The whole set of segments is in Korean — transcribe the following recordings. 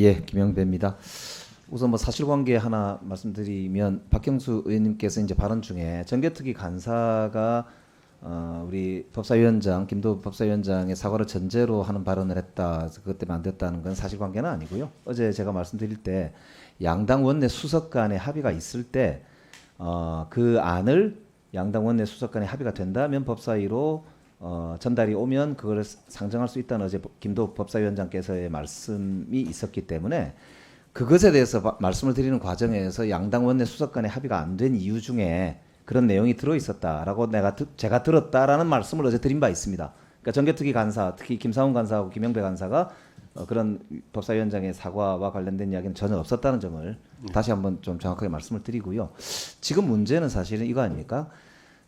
예, 김영배입니다. 우선 뭐 사실관계 하나 말씀드리면 박경수 의원님께서 이제 발언 중에 정개특위 간사가 우리 법사위원장 김도우 법사위원장의 사과를 전제로 하는 발언을 했다. 그래서 그것 때문에 안 됐다는 건 사실관계는 아니고요. 어제 제가 말씀드릴 때 양당 원내 수석 간의 합의가 있을 때 그 안을 양당 원내 수석 간의 합의가 된다면 법사위로 전달이 오면 그걸 상정할 수 있다는 어제 김도우 법사위원장께서의 말씀이 있었기 때문에 그것에 대해서 말씀을 드리는 과정에서 양당 원내 수석 간의 합의가 안 된 이유 중에 그런 내용이 들어 있었다라고 제가 들었다라는 말씀을 어제 드린 바 있습니다. 그러니까 정개특위 간사, 특히 김상훈 간사하고 김영배 간사가 그런 법사위원장의 사과와 관련된 이야기는 전혀 없었다는 점을 다시 한번 좀 정확하게 말씀을 드리고요. 지금 문제는 사실은 이거 아닙니까?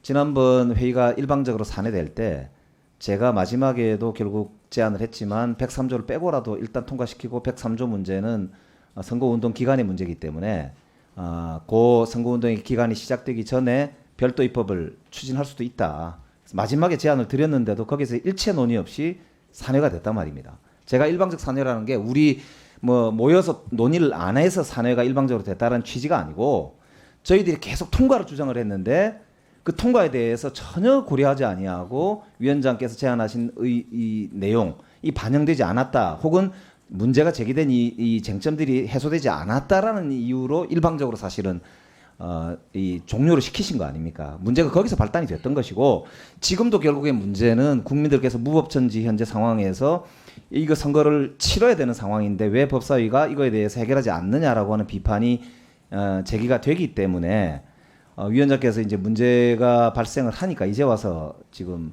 지난번 회의가 일방적으로 산회될 때 제가 마지막에도 결국 제안을 했지만 103조를 빼고라도 일단 통과시키고 103조 문제는 선거운동 기간의 문제이기 때문에 그 선거운동의 기간이 시작되기 전에 별도 입법을 추진할 수도 있다. 마지막에 제안을 드렸는데도 거기서 일체 논의 없이 산회가 됐단 말입니다. 제가 일방적 산회라는 게 우리 모여서 논의를 안 해서 산회가 일방적으로 됐다는 취지가 아니고 저희들이 계속 통과를 주장을 했는데 그 통과에 대해서 전혀 고려하지 아니하고 위원장께서 제안하신 이 내용 이 반영되지 않았다 혹은 문제가 제기된 이 쟁점들이 해소되지 않았다라는 이유로 일방적으로 사실은 이 종료를 시키신 거 아닙니까? 문제가 거기서 발단이 됐던 것이고 지금도 결국에 문제는 국민들께서 무법천지 현재 상황에서 이거 선거를 치러야 되는 상황인데 왜 법사위가 이거에 대해서 해결하지 않느냐라고 하는 비판이 제기가 되기 때문에 위원장께서 이제 문제가 발생을 하니까 이제 와서 지금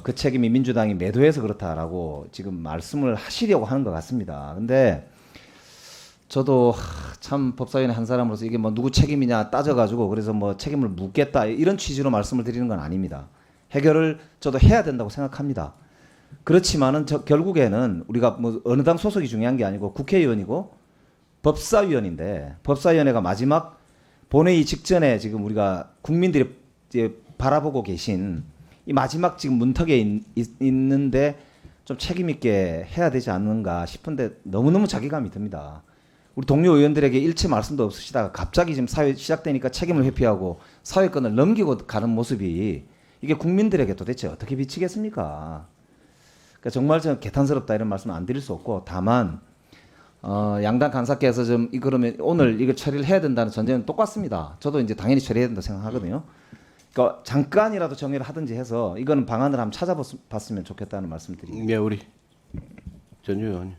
그 책임이 민주당이 매도해서 그렇다라고 지금 말씀을 하시려고 하는 것 같습니다. 근데 저도 참 법사위원회 한 사람으로서 이게 뭐 누구 책임이냐 따져가지고 그래서 뭐 책임을 묻겠다 이런 취지로 말씀을 드리는 건 아닙니다. 해결을 저도 해야 된다고 생각합니다. 그렇지만은 결국에는 우리가 뭐 어느 당 소속이 중요한 게 아니고 국회의원이고 법사위원인데 법사위원회가 마지막 본회의 직전에 지금 우리가 국민들이 이제 바라보고 계신 이 마지막 지금 문턱에 있는데 좀 책임 있게 해야 되지 않는가 싶은데 너무너무 자괴감이 듭니다. 우리 동료 의원들에게 일체 말씀도 없으시다가 갑자기 지금 사회 시작되니까 책임을 회피하고 사회권을 넘기고 가는 모습이 이게 국민들에게 도대체 어떻게 비치겠습니까? 그러니까 정말 좀 개탄스럽다 이런 말씀 안 드릴 수 없고 다만 양당 간사께서 좀 그러면 오늘 이걸 처리를 해야 된다는 전제는 똑같습니다. 저도 이제 당연히 처리해야 된다고 생각하거든요. 그러니까 잠깐이라도 정리를 하든지 해서 이거는 방안을 한번 찾아봤으면 좋겠다는 말씀드립니다. 네, 우리 전 의원.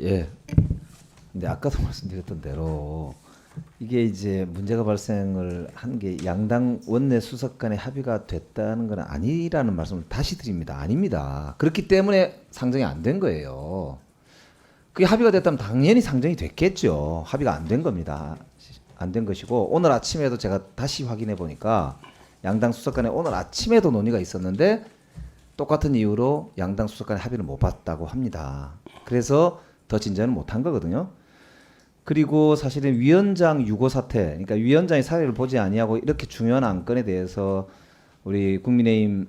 예. 근데 아까도 말씀드렸던 대로 이게 이제 문제가 발생을 한 게 양당 원내 수석 간의 합의가 됐다는 건 아니라는 말씀을 다시 드립니다. 아닙니다. 그렇기 때문에 상정이 안 된 거예요. 그게 합의가 됐다면 당연히 상정이 됐겠죠. 합의가 안 된 겁니다. 안 된 것이고 오늘 아침에도 제가 다시 확인해 보니까 양당 수석 간에 오늘 아침에도 논의가 있었는데 똑같은 이유로 양당 수석 간의 합의를 못 봤다고 합니다. 그래서 더 진전은 못한 거거든요. 그리고 사실은 위원장 유고 사태, 그러니까 위원장이 사례를 보지 아니하고 이렇게 중요한 안건에 대해서 우리 국민의힘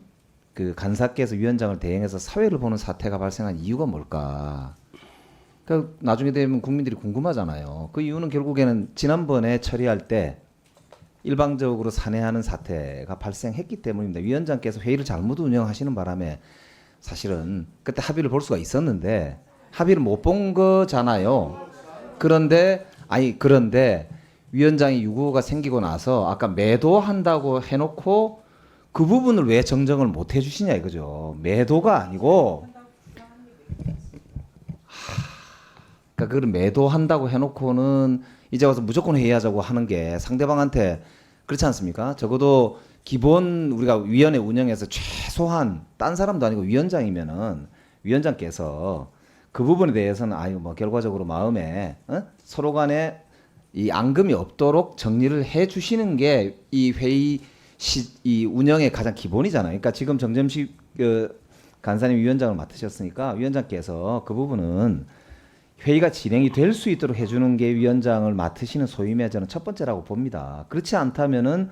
그 간사께서 위원장을 대행해서 사회를 보는 사태가 발생한 이유가 뭘까? 그러니까 나중에 되면 국민들이 궁금하잖아요. 그 이유는 결국에는 지난번에 처리할 때 일방적으로 산회하는 사태가 발생했기 때문입니다. 위원장께서 회의를 잘못 운영하시는 바람에 사실은 그때 합의를 볼 수가 있었는데 합의를 못 본 거잖아요. 그런데 위원장이 유고가 생기고 나서 아까 매도한다고 해놓고 그 부분을 왜 정정을 못 해주시냐 이거죠. 매도가 아니고 그러니까 그걸 매도한다고 해놓고는 이제 와서 무조건 회의하자고 하는 게 상대방한테 그렇지 않습니까? 적어도 기본 우리가 위원회 운영에서 최소한 딴 사람도 아니고 위원장이면은 위원장께서 그 부분에 대해서는 결과적으로 마음에 서로 간에 이 앙금이 없도록 정리를 해 주시는 게 이 회의 이 운영의 가장 기본이잖아요. 그러니까 지금 정점식 간사님 위원장을 맡으셨으니까 위원장께서 그 부분은 회의가 진행이 될 수 있도록 해주는 게 위원장을 맡으시는 소임의 저는 첫 번째라고 봅니다. 그렇지 않다면은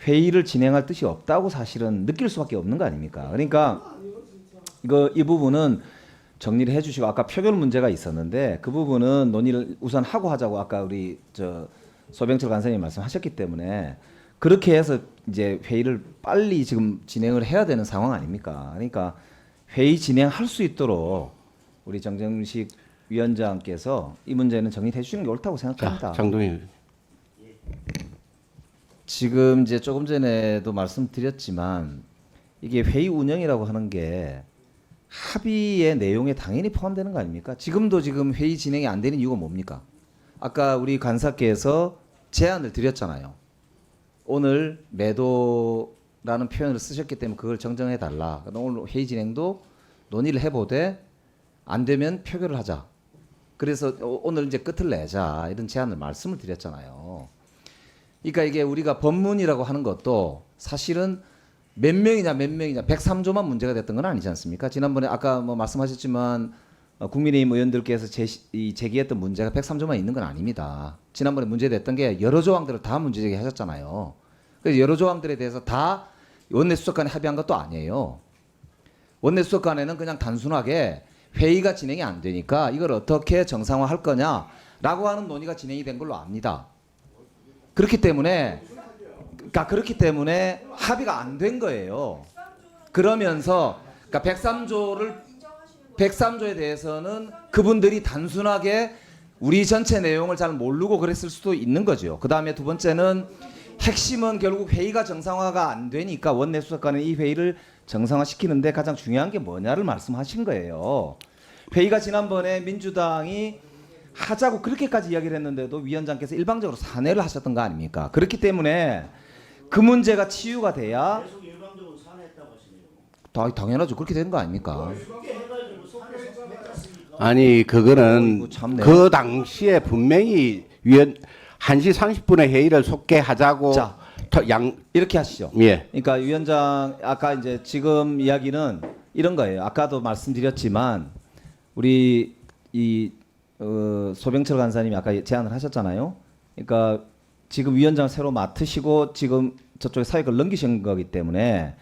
회의를 진행할 뜻이 없다고 사실은 느낄 수밖에 없는 거 아닙니까? 그러니까 이 부분은 정리를 해주시고 아까 표결 문제가 있었는데 그 부분은 논의를 우선 하고 하자고 아까 우리 저 소병철 간사님이 말씀하셨기 때문에 그렇게 해서 이제 회의를 빨리 지금 진행을 해야 되는 상황 아닙니까? 그러니까 회의 진행할 수 있도록 우리 정정식 위원장께서 이 문제는 정리해 주시는 게 옳다고 생각합니다. 자, 장동희. 지금 이제 조금 전에도 말씀드렸지만 이게 회의 운영이라고 하는 게 합의의 내용에 당연히 포함되는 거 아닙니까? 지금도 지금 회의 진행이 안 되는 이유가 뭡니까? 아까 우리 간사께서 제안을 드렸잖아요. 오늘 매도라는 표현을 쓰셨기 때문에 그걸 정정해 달라. 오늘 회의 진행도 논의를 해보되 안 되면 표결을 하자. 그래서 오늘 이제 끝을 내자 이런 제안을 말씀을 드렸잖아요. 그러니까 이게 우리가 법문이라고 하는 것도 사실은 몇 명이냐 103조만 문제가 됐던 건 아니지 않습니까? 지난번에 아까 뭐 말씀하셨지만 국민의힘 의원들께서 제기했던 문제가 103조만 있는 건 아닙니다. 지난번에 문제됐던 게 여러 조항들을 다 문제 제기하셨잖아요. 그래서 여러 조항들에 대해서 다 원내수석 간에 합의한 것도 아니에요. 원내수석 간에는 그냥 단순하게 회의가 진행이 안 되니까 이걸 어떻게 정상화할 거냐라고 하는 논의가 진행이 된 걸로 압니다. 그렇기 때문에 합의가 안 된 거예요. 그러면서 그러니까 103조에 대해서는 그분들이 단순하게 우리 전체 내용을 잘 모르고 그랬을 수도 있는 거죠. 그다음에 두 번째는 핵심은 결국 회의가 정상화가 안 되니까 원내수석 간에 이 회의를 정상화시키는데 가장 중요한 게 뭐냐를 말씀하신 거예요. 회의가 지난번에 민주당이 하자고 그렇게까지 이야기를 했는데도 위원장께서 일방적으로 산회를 하셨던 거 아닙니까? 그렇기 때문에 그 문제가 치유가 돼야 계속 일방적으로 산했다고 하시네요. 당연하죠. 그렇게 된 거 아닙니까? 아니 그거는 어이구, 참네. 그 당시에 분명히 1시 30분에 회의를 속개하자고 자. 이렇게 하시죠. 예. 그러니까 위원장 아까 이제 지금 이야기는 이런 거예요. 아까도 말씀드렸지만 우리 소병철 간사님이 아까 제안을 하셨잖아요. 그러니까 지금 위원장 새로 맡으시고 지금 저쪽에 사회권을 넘기신 거기 때문에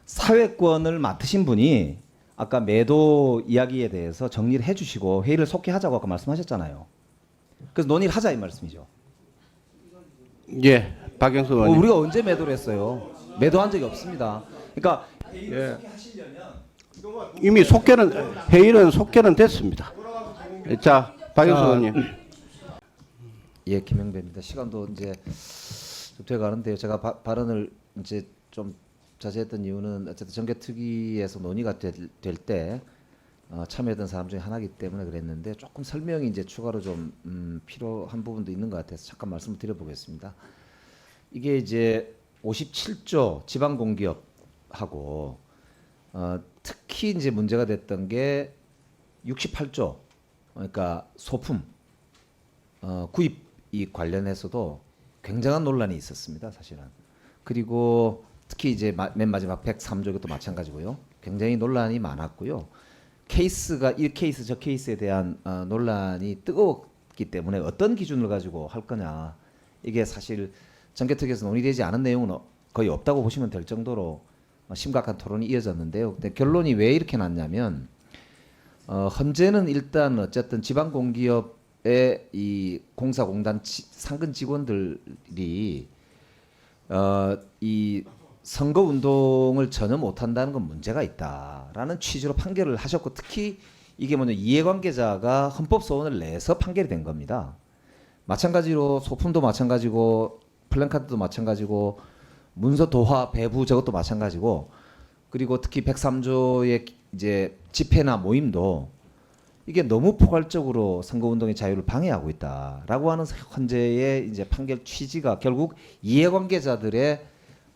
사회권을 맡으신 분이 아까 매도 이야기에 대해서 정리를 해주시고 회의를 속개하자고 아까 말씀하셨잖아요. 그래서 논의를 하자 이 말씀이죠. 예. 박영수 의원님. 우리가 언제 매도를 했어요? 매도한 적이 없습니다. 그러니까 예. 이미 회의는 속개는 됐습니다. 자, 박영수 의원님. 예, 김영배입니다. 시간도 이제 좀 돼가는데요. 제가 발언을 이제 좀 자제했던 이유는 어쨌든 정개특위에서 논의가 될 때 참여했던 사람 중에 하나이기 때문에 그랬는데 조금 설명이 이제 추가로 좀 필요한 부분도 있는 것 같아서 잠깐 말씀을 드려보겠습니다. 이게 이제 57조 지방공기업하고 특히 이제 문제가 됐던 게 68조 그러니까 소품 구입 이 관련해서도 굉장한 논란이 있었습니다, 사실은. 그리고 특히 이제 맨 마지막 103조 이것도 마찬가지고요. 굉장히 논란이 많았고요. 케이스가 이 케이스 저 케이스에 대한 논란이 뜨거웠기 때문에 어떤 기준을 가지고 할 거냐 이게 사실 정개특위에서 논의되지 않은 내용은 거의 없다고 보시면 될 정도로 심각한 토론이 이어졌는데요. 근데 결론이 왜 이렇게 났냐면 헌재는 일단 어쨌든 지방공기업의 이 공사공단 상근 직원들이 이 선거 운동을 전혀 못한다는 건 문제가 있다라는 취지로 판결을 하셨고 특히 이게 뭐냐 이해관계자가 헌법 소원을 내서 판결이 된 겁니다. 마찬가지로 소품도 마찬가지고 플랜카드도 마찬가지고 문서 도화 배부 저것도 마찬가지고 그리고 특히 103조의 이제 집회나 모임도 이게 너무 포괄적으로 선거운동의 자유를 방해하고 있다라고 하는 헌재의 이제 판결 취지가 결국 이해관계자들의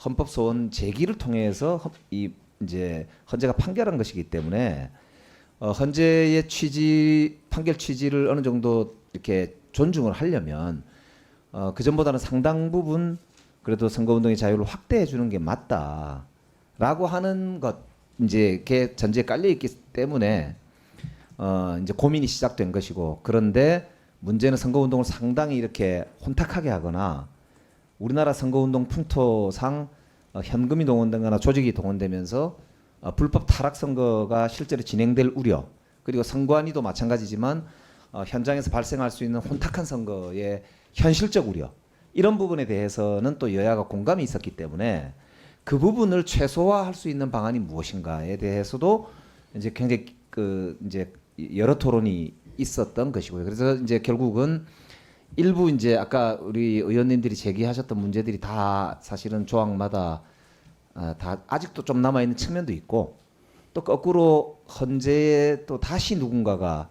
헌법 소원 제기를 통해서 이 이제 헌재가 판결한 것이기 때문에 헌재의 판결 취지를 어느 정도 이렇게 존중을 하려면 그 전보다는 상당 부분 그래도 선거운동의 자유를 확대해 주는 게 맞다라고 하는 것 이제 그 전제에 깔려 있기 때문에 이제 고민이 시작된 것이고 그런데 문제는 선거운동을 상당히 이렇게 혼탁하게 하거나 우리나라 선거운동 풍토상 현금이 동원되거나 조직이 동원되면서 불법 타락 선거가 실제로 진행될 우려 그리고 선관위도 마찬가지지만 현장에서 발생할 수 있는 혼탁한 선거의 현실적 우려 이런 부분에 대해서는 또 여야가 공감이 있었기 때문에 그 부분을 최소화할 수 있는 방안이 무엇인가에 대해서도 이제 굉장히 이제 여러 토론이 있었던 것이고요. 그래서 이제 결국은 일부 이제 아까 우리 의원님들이 제기하셨던 문제들이 다 사실은 조항마다 다 아직도 좀 남아 있는 측면도 있고 또 거꾸로 헌재에 또 다시 누군가가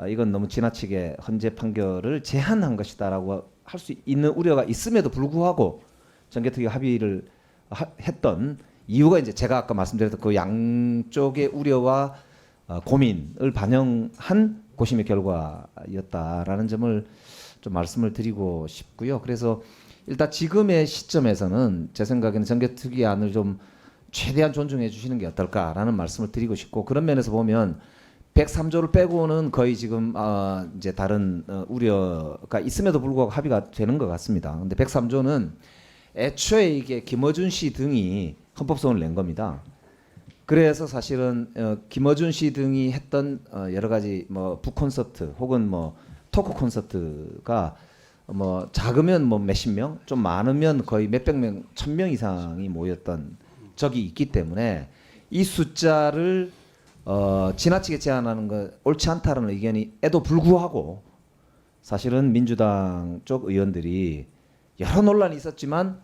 이건 너무 지나치게 헌재 판결을 제한한 것이다라고 할 수 있는 우려가 있음에도 불구하고 정개특위 합의를 했던 이유가 이제 제가 아까 말씀드렸던 그 양쪽의 우려와 고민을 반영한 고심의 결과였다라는 점을 좀 말씀을 드리고 싶고요. 그래서 일단 지금의 시점에서는 제 생각에는 정개특위안을 좀 최대한 존중해 주시는 게 어떨까라는 말씀을 드리고 싶고 그런 면에서 보면 103조를 빼고는 거의 지금 이제 다른 우려가 있음에도 불구하고 합의가 되는 것 같습니다. 근데 103조는 애초에 이게 김어준 씨 등이 헌법소원을 낸 겁니다. 그래서 사실은 김어준 씨 등이 했던 여러 가지 뭐 북콘서트 혹은 뭐 토크 콘서트가 뭐 작으면 뭐 몇십 명, 좀 많으면 거의 몇백 명, 1000명 이상이 모였던 적이 있기 때문에 이 숫자를 지나치게 제한하는 거 옳지 않다는 의견에도 불구하고 사실은 민주당 쪽 의원들이 여러 논란이 있었지만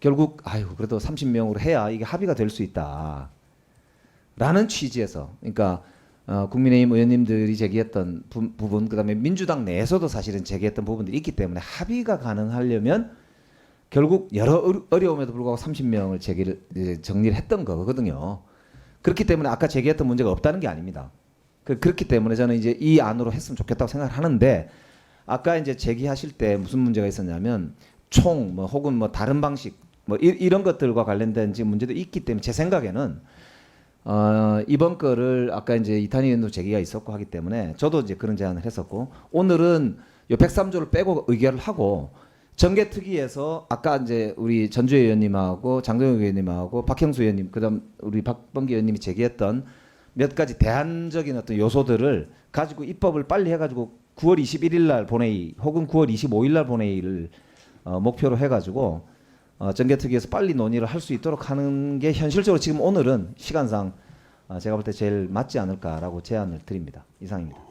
결국 그래도 30명으로 해야 이게 합의가 될 수 있다. 라는 취지에서 그러니까 국민의힘 의원님들이 제기했던 부분 그다음에 민주당 내에서도 사실은 제기했던 부분들이 있기 때문에 합의가 가능하려면 결국 여러 어려움에도 불구하고 30명을 정리를 했던 거거든요. 그렇기 때문에 아까 제기했던 문제가 없다는 게 아닙니다. 그렇기 때문에 저는 이제 이 안으로 했으면 좋겠다고 생각을 하는데 아까 이제 제기하실 때 무슨 문제가 있었냐면 총 뭐 혹은 뭐 다른 방식 뭐 이런 것들과 관련된 지금 문제도 있기 때문에 제 생각에는 이번 거를 아까 이제 이탄희 의원도 제기가 있었고 하기 때문에 저도 이제 그런 제안을 했었고 오늘은 요 103조를 빼고 의결을 하고 정개특위에서 아까 이제 우리 전주혜 의원님하고 장동혁 의원님하고 박형수 의원님 그다음 우리 박범기 의원님이 제기했던 몇 가지 대안적인 어떤 요소들을 가지고 입법을 빨리 해가지고 9월 21일 날 본회의 혹은 9월 25일 날 본회의를 목표로 해가지고 정개특위에서 빨리 논의를 할 수 있도록 하는 게 현실적으로 지금 오늘은 시간상 제가 볼 때 제일 맞지 않을까라고 제안을 드립니다. 이상입니다.